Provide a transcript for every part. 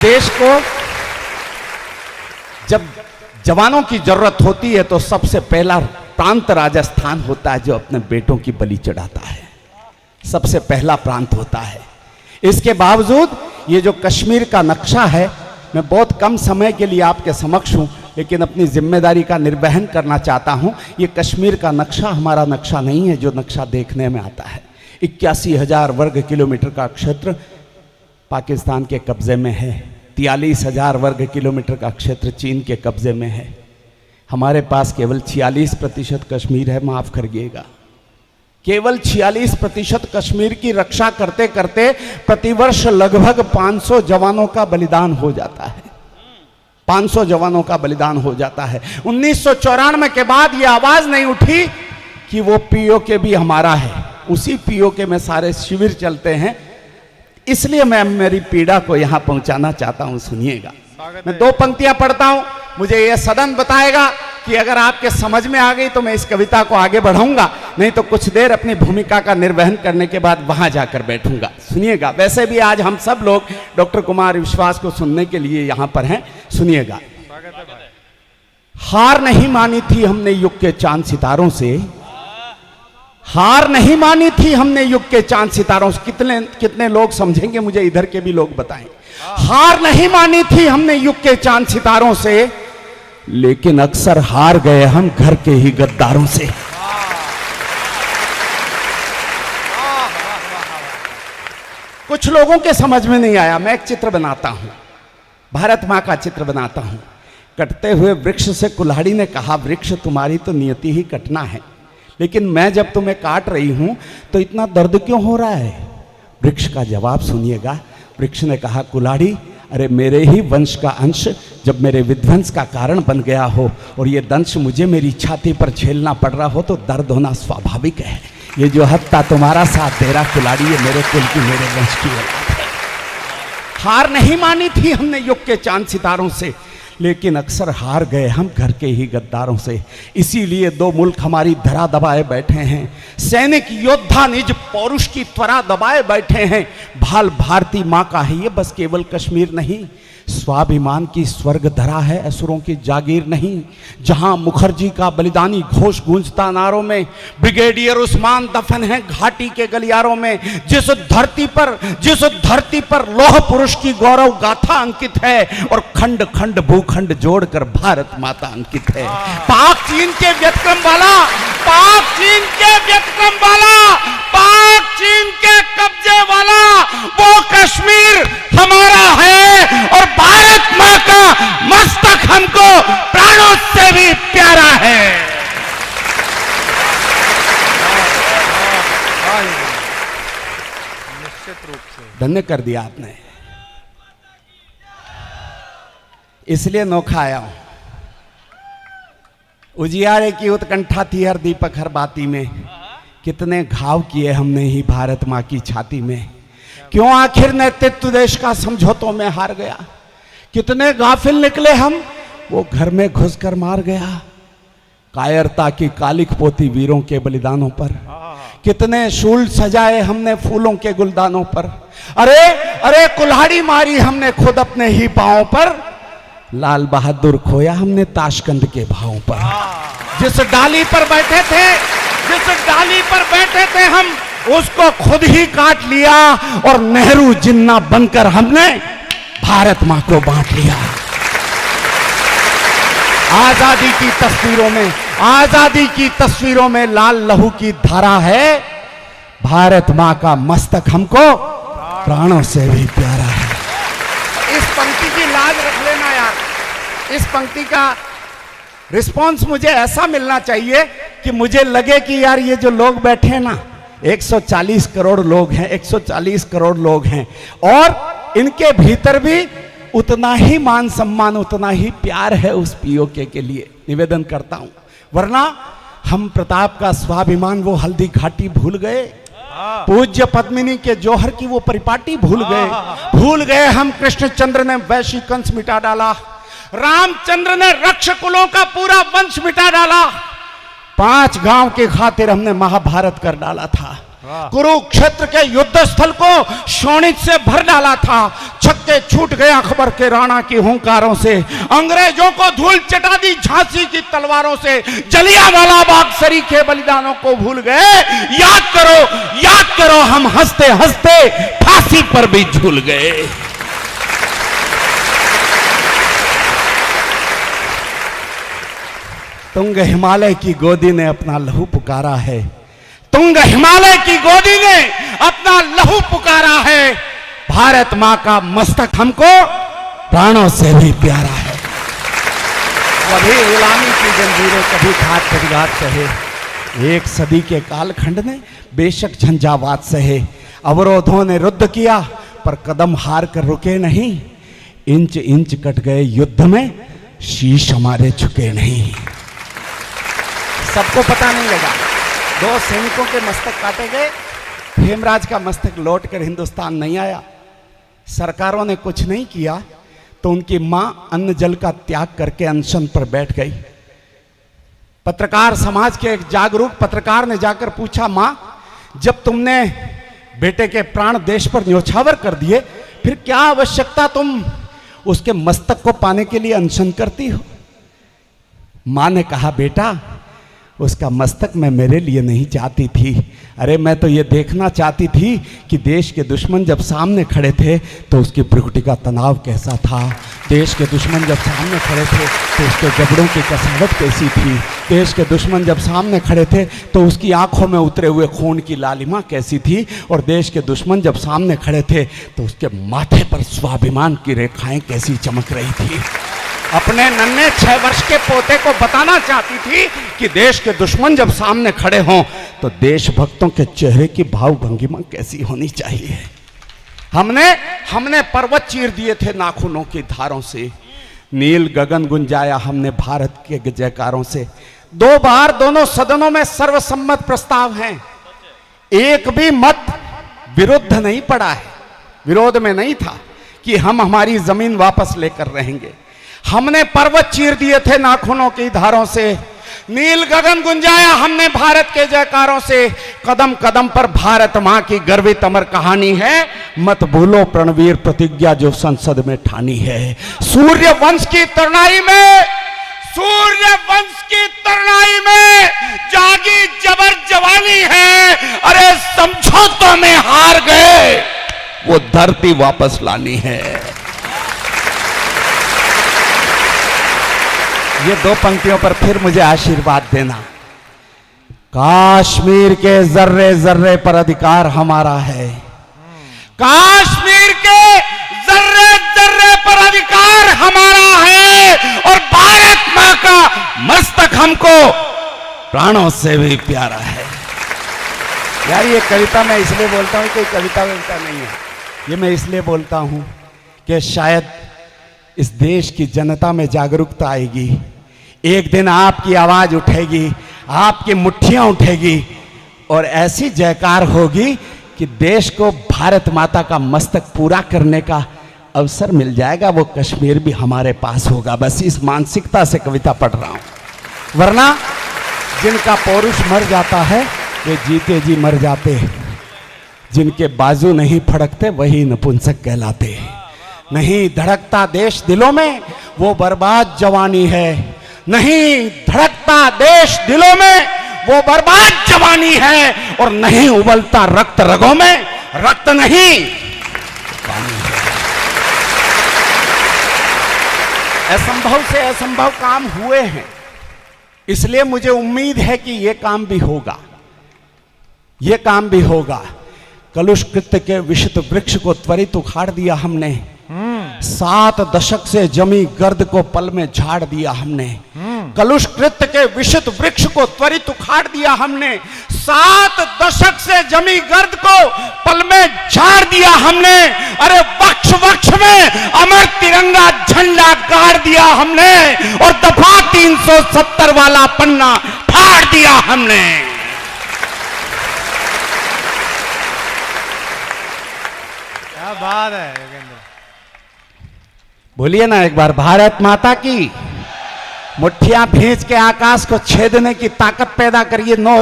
देश को जब जवानों की जरूरत होती है तो सबसे पहला प्रांत राजस्थान होता है जो अपने बेटों की बलि चढ़ाता है, सबसे पहला प्रांत होता है। इसके बावजूद ये जो कश्मीर का नक्शा है, मैं बहुत कम समय के लिए आपके समक्ष हूं, लेकिन अपनी जिम्मेदारी का निर्वहन करना चाहता हूं। ये कश्मीर का नक्शा हमारा नक्शा नहीं है जो नक्शा देखने में आता है। 81,000 वर्ग किलोमीटर का क्षेत्र पाकिस्तान के कब्जे में है, 43,000 वर्ग किलोमीटर का क्षेत्र चीन के कब्जे में है। हमारे पास केवल 46% कश्मीर है, माफ करिएगा, केवल 46% कश्मीर की रक्षा करते करते प्रतिवर्ष लगभग 500 जवानों का बलिदान हो जाता है। 500 जवानों का बलिदान हो जाता है। 1994 के बाद ये आवाज नहीं उठी कि वो पीओके भी हमारा है। उसी पीओके में सारे शिविर चलते हैं। इसलिए मैं मेरी पीड़ा को यहां पहुंचाना चाहता हूं। सुनिएगा, मैं 2 पंक्तियां पढ़ता हूं, मुझे यह सदन बताएगा कि अगर आपके समझ में आ गई तो मैं इस कविता को आगे बढ़ाऊंगा, नहीं तो कुछ देर अपनी भूमिका का निर्वहन करने के बाद वहां जाकर बैठूंगा। सुनिएगा, वैसे भी आज हम सब लोग डॉक्टर कुमार विश्वास को सुनने के लिए यहां पर हैं। सुनिएगा, हार नहीं मानी थी हमने युग के चांद सितारों से, हार नहीं मानी थी हमने युग के चांद सितारों से। कितने लोग समझेंगे, मुझे इधर के भी लोग बताएं। हार नहीं मानी थी हमने युग के चांद सितारों से, लेकिन अक्सर हार गए हम घर के ही गद्दारों से। कुछ लोगों के समझ में नहीं आया। मैं एक चित्र बनाता हूं, भारत मां का चित्र बनाता हूं। कटते हुए वृक्ष से कुल्हाड़ी ने कहा, वृक्ष तुम्हारी तो नियति ही कटना है, लेकिन मैं जब तुम्हें काट रही हूं तो इतना दर्द क्यों हो रहा है? वृक्ष का जवाब सुनिएगा। वृक्ष ने कहा, कुल्हाड़ी, अरे मेरे ही वंश का अंश जब मेरे विध्वंस का कारण बन गया हो और ये दंश मुझे मेरी छाती पर झेलना पड़ रहा हो तो दर्द होना स्वाभाविक है। ये जो हत्या तुम्हारा साथ दे रहा कुल्हाड़ी, ये मेरे कुल की, मेरे वंश की औलाद है। हार नहीं मानी थी हमने युग के चांद सितारों से, लेकिन अक्सर हार गए हम घर के ही गद्दारों से। इसीलिए 2 मुल्क हमारी धरा दबाए बैठे हैं, सैनिक योद्धा निज पौरुष की त्वरा दबाए बैठे हैं। भाल भारती माँ का है ये बस केवल कश्मीर नहीं, स्वाभिमान की स्वर्ग धरा है, असुरों की जागीर नहीं। जहां मुखर्जी का बलिदानी घोष गूंजता नारों में, ब्रिगेडियर उस्मान दफन है घाटी के गलियारों में। जिस धरती पर लौह पुरुष की गौरव गाथा अंकित है और खंड खंड भूखंड जोड़कर भारत माता अंकित है। पाक चीन के व्यतिक्रम वाला, पाक चीन के व्यतिक्रम वाला, पाक चीन के कब्जे वाला वो कश्मीर हमारा है और भारत मां का मस्तक हमको प्राणों से भी प्यारा है। निश्चित रूप से धन्य कर दिया आपने, इसलिए नोखा आया हूं। उजियारे की उत्कंठा थी हर दीपक हर बाती में, कितने घाव किए हमने ही भारत मां की छाती में। क्यों आखिर नेतृत्व देश का समझौतों में हार गया? कितने गाफिल निकले हम, वो घर में घुसकर मार गया। कायरता की कालिक पोती वीरों के बलिदानों पर, कितने शूल सजाए हमने फूलों के गुलदानों पर। अरे अरे कुल्हाड़ी मारी हमने खुद अपने ही पांवों पर, लाल बहादुर खोया हमने ताशकंद के भावों पर। जिस डाली पर बैठे थे, जिस डाली पर बैठे थे हम, उसको खुद ही काट लिया और नेहरू जिन्ना बनकर हमने भारत मां को बांट लिया। आजादी की तस्वीरों में, आजादी की तस्वीरों में लाल लहू की धारा है। भारत मां का मस्तक हमको प्राणों से भी प्यारा है। इस पंक्ति की लाज रख लेना यार। इस पंक्ति का रिस्पॉन्स मुझे ऐसा मिलना चाहिए कि मुझे लगे कि यार ये जो लोग बैठे हैं ना, 140 करोड़ लोग हैं, 140 करोड़ लोग हैं और इनके भीतर भी उतना ही मान सम्मान, उतना ही प्यार है उस पीओके के लिए। निवेदन करता हूं, वरना हम प्रताप का स्वाभिमान वो हल्दी घाटी भूल गए, पूज्य पद्मिनी के जौहर की वो परिपाटी भूल गए हम। कृष्णचंद्र ने वैशी कंस मिटा डाला, रामचंद्र ने रक्षकुलों का पूरा वंश मिटा डाला। 5 गांव के खातिर हमने महाभारत कर डाला था। कुरुक्षेत्र के युद्ध स्थल को शोणित से भर डाला था। छक्के छूट गए अकबर के राणा की हुंकारों से, अंग्रेजों को धूल चटा दी झांसी की तलवारों से, जलियांवाला बाग सरी के बलिदानों को भूल गए। याद करो हम हंसते हंसते फांसी पर भी झूल गए। तुंग हिमालय की गोदी ने अपना लहू पुकारा है, तुंग हिमालय की गोदी ने अपना लहू पुकारा है। भारत मां का मस्तक हमको प्राणों से भी प्यारा है। कभी गुलामी की जंजीरें, कभी घात प्रतिघात सहे, एक सदी के कालखंड ने बेशक झंझावात सहे। अवरोधों ने रुद्ध किया पर कदम हार कर रुके नहीं। इंच इंच कट गए युद्ध में, शीश हमारे झुके नहीं। सबको पता नहीं लगा, 2 सैनिकों के मस्तक काटे गए, हेमराज का मस्तक लौटकर हिंदुस्तान नहीं आया। सरकारों ने कुछ नहीं किया तो उनकी मां अन्न जल का त्याग करके अनशन पर बैठ गई। पत्रकार समाज के एक जागरूक पत्रकार ने जाकर पूछा, मां जब तुमने बेटे के प्राण देश पर न्योछावर कर दिए, फिर क्या आवश्यकता तुम उसके मस्तक को पाने के लिए अनशन करती हो? मां ने कहा, बेटा उसका मस्तक मैं मेरे लिए नहीं चाहती थी। अरे मैं तो ये देखना चाहती थी कि देश के दुश्मन जब सामने खड़े थे तो उसकी भ्रुकुटी का तनाव कैसा था। देश के दुश्मन जब सामने खड़े थे तो उसके जबड़ों की कसावट कैसी थी। देश के दुश्मन जब सामने खड़े थे तो उसकी आंखों में उतरे हुए खून की लालिमा कैसी थी। और देश के दुश्मन जब सामने खड़े थे तो उसके माथे पर स्वाभिमान की रेखाएं कैसी चमक रही थी। अपने नन्हे 6 वर्ष के पोते को बताना चाहती थी कि देश के दुश्मन जब सामने खड़े हों तो देशभक्तों के चेहरे की भाव भंगिमा कैसी होनी चाहिए। हमने पर्वत चीर दिए थे नाखूनों की धारों से, नील गगन गुंजाया हमने भारत के जयकारों से। 2 बार दोनों सदनों में सर्वसम्मत प्रस्ताव हैं, एक भी मत विरुद्ध नहीं पड़ा है, विरोध में नहीं था कि हम हमारी जमीन वापस लेकर रहेंगे। हमने पर्वत चीर दिए थे नाखूनों की धारों से, नील गगन गुंजाया हमने भारत के जयकारों से। कदम कदम पर भारत मां की गर्वित अमर कहानी है, मत भूलो प्रणवीर प्रतिज्ञा जो संसद में ठानी है। सूर्य वंश की तरनाई में जागी जबर जवानी है। अरे समझौतों में हार गए, वो धरती वापस लानी है। ये 2 पंक्तियों पर फिर मुझे आशीर्वाद देना। काश्मीर के जर्रे जर्रे पर अधिकार हमारा है, काश्मीर के जर्रे जर्रे पर अधिकार हमारा है। और भारत मां का मस्तक हमको प्राणों से भी प्यारा है। यार ये कविता मैं इसलिए बोलता हूं, कोई कविता वविता नहीं है, ये मैं इसलिए बोलता हूं कि शायद इस देश की जनता में जागरूकता आएगी। एक दिन आपकी आवाज उठेगी, आपकी मुट्ठियां उठेगी और ऐसी जयकार होगी कि देश को भारत माता का मस्तक पूरा करने का अवसर मिल जाएगा। वो कश्मीर भी हमारे पास होगा। बस इस मानसिकता से कविता पढ़ रहा हूं। वरना जिनका पौरुष मर जाता है वे जीते जी मर जाते, जिनके बाजू नहीं फड़कते वही नपुंसक कहलाते। नहीं धड़कता देश दिलों में वो बर्बाद जवानी है, नहीं धड़कता देश दिलों में वो बर्बाद जवानी है। और नहीं उबलता रक्त रगों में, रक्त नहीं पानी है। असंभव से असंभव काम हुए हैं, इसलिए मुझे उम्मीद है कि यह काम भी होगा, यह काम भी होगा। कलुष कृत्य के विषित वृक्ष को त्वरित उखाड़ दिया हमने, 7 दशक से जमी गर्द को पल में झाड़ दिया हमने। कलुष कृत्य के विषित वृक्ष को त्वरित उखाड़ दिया हमने, 7 दशक से जमी गर्द को पल में झाड़ दिया हमने। अरे वक्ष वक्ष में अमर तिरंगा झंडा गाड़ दिया हमने और दफा 370 वाला पन्ना फाड़ दिया हमने। क्या बात है योगेंद्र, बोलिए ना एक बार, भारत माता की। मुट्ठियां भींच के आकाश को छेदने की ताकत पैदा करिए 9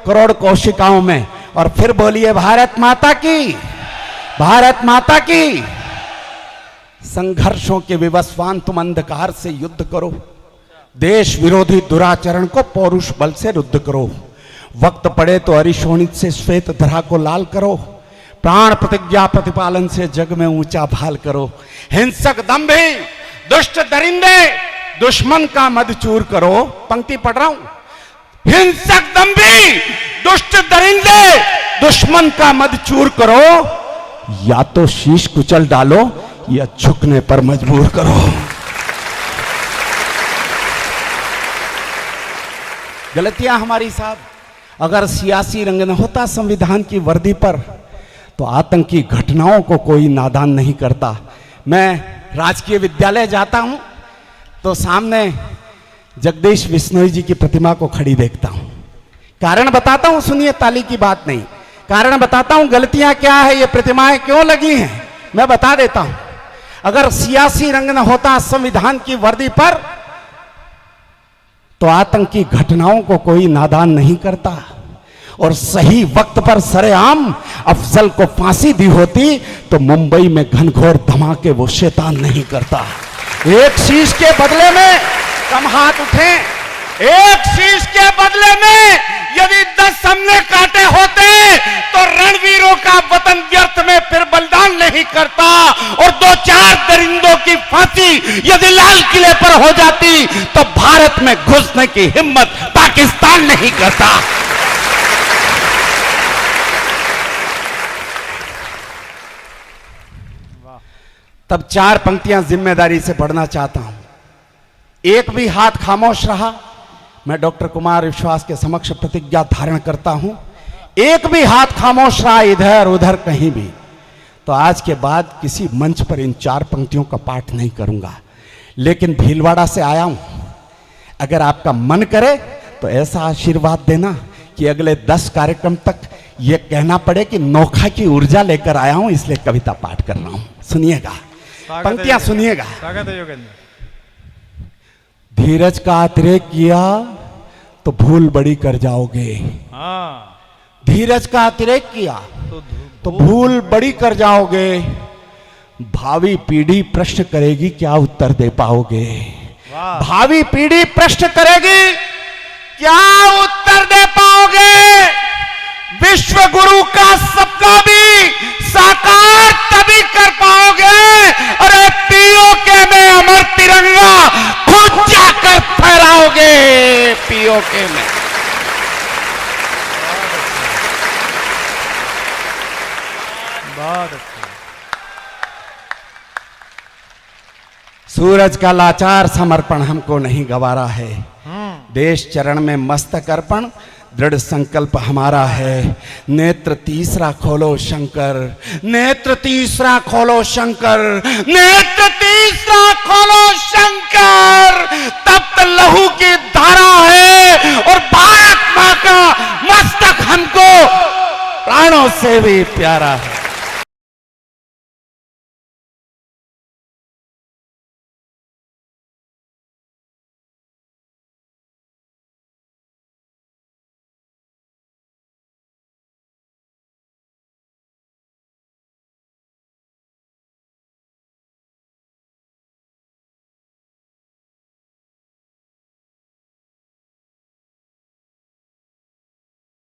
करोड़ कोशिकाओं में, और फिर बोलिए भारत माता की, भारत माता की। संघर्षों के विवस्वान तुम अंधकार से युद्ध करो, देश विरोधी दुराचरण को पौरुष बल से रुद्ध करो। वक्त पड़े तो अरिशोणित से श्वेत धरा को लाल करो, प्राण प्रतिज्ञा प्रतिपालन से जग में ऊंचा भाल करो। हिंसक दंभी दुष्ट दरिंदे दुश्मन का मद चूर करो। पंक्ति पढ़ रहा हूं। हिंसक दंभी दुष्ट दरिंदे दुश्मन का मद चूर करो, या तो शीश कुचल डालो या झुकने पर मजबूर करो। गलतियां हमारी साहब, अगर सियासी रंग न होता संविधान की वर्दी पर तो आतंकी घटनाओं को कोई नादान नहीं करता। मैं राजकीय विद्यालय जाता हूं तो सामने जगदीश बिश्नोई जी की प्रतिमा को खड़ी देखता हूं। कारण बताता हूं, सुनिए, ताली की बात नहीं, कारण बताता हूं गलतियां क्या है, ये प्रतिमाएं क्यों लगी हैं, मैं बता देता हूं। अगर सियासी रंग न होता संविधान की वर्दी पर तो आतंकी घटनाओं को कोई नादान नहीं करता, और सही वक्त पर सरेआम अफजल को फांसी दी होती तो मुंबई में घनघोर धमाके वो शैतान नहीं करता। एक शीश के बदले में कम हाथ उठे, एक शीश के बदले में यदि 10 हमने काटे होते तो रणवीरों का वतन व्यर्थ में फिर बलिदान नहीं करता, और 2-4 दरिंदों की फांसी यदि लाल किले पर हो जाती तो भारत में घुसने की हिम्मत पाकिस्तान नहीं करता। तब 4 पंक्तियां जिम्मेदारी से पढ़ना चाहता हूं। एक भी हाथ खामोश रहा, मैं डॉक्टर कुमार विश्वास के समक्ष प्रतिज्ञा धारण करता हूं, एक भी हाथ खामोश रहा इधर उधर कहीं भी, तो आज के बाद किसी मंच पर इन 4 पंक्तियों का पाठ नहीं करूंगा। लेकिन भीलवाड़ा से आया हूं, अगर आपका मन करे तो ऐसा आशीर्वाद देना कि अगले 10 कार्यक्रम तक यह कहना पड़े कि नोखा की ऊर्जा लेकर आया हूं, इसलिए कविता पाठ कर रहा हूं। सुनिएगा, पंक्तियां सुनिएगा। स्वागत है योगेंद्र। धीरज का अतिरेक किया तो भूल बड़ी कर जाओगे। हाँ, धीरज का अतिरेक किया तो भूल बड़ी कर जाओगे। भावी पीढ़ी प्रश्न करेगी, क्या उत्तर दे पाओगे। भावी पीढ़ी प्रश्न करेगी, क्या उत्तर दे पाओगे। विश्व गुरु का सपना भी साकार तभी कर पाओगे, अरे पीओके में अमर तिरंगा खुद जाकर फहराओगे। पीओके में बहुत अच्छा। सूरज का लाचार समर्पण हमको नहीं गवारा है, देश चरण में मस्तक अर्पण दृढ़ संकल्प हमारा है। नेत्र तीसरा खोलो शंकर, नेत्र तीसरा खोलो शंकर, नेत्र तीसरा खोलो शंकर। तप्त लहू की धारा है और भारत मां का मस्तक हमको प्राणों से भी प्यारा है।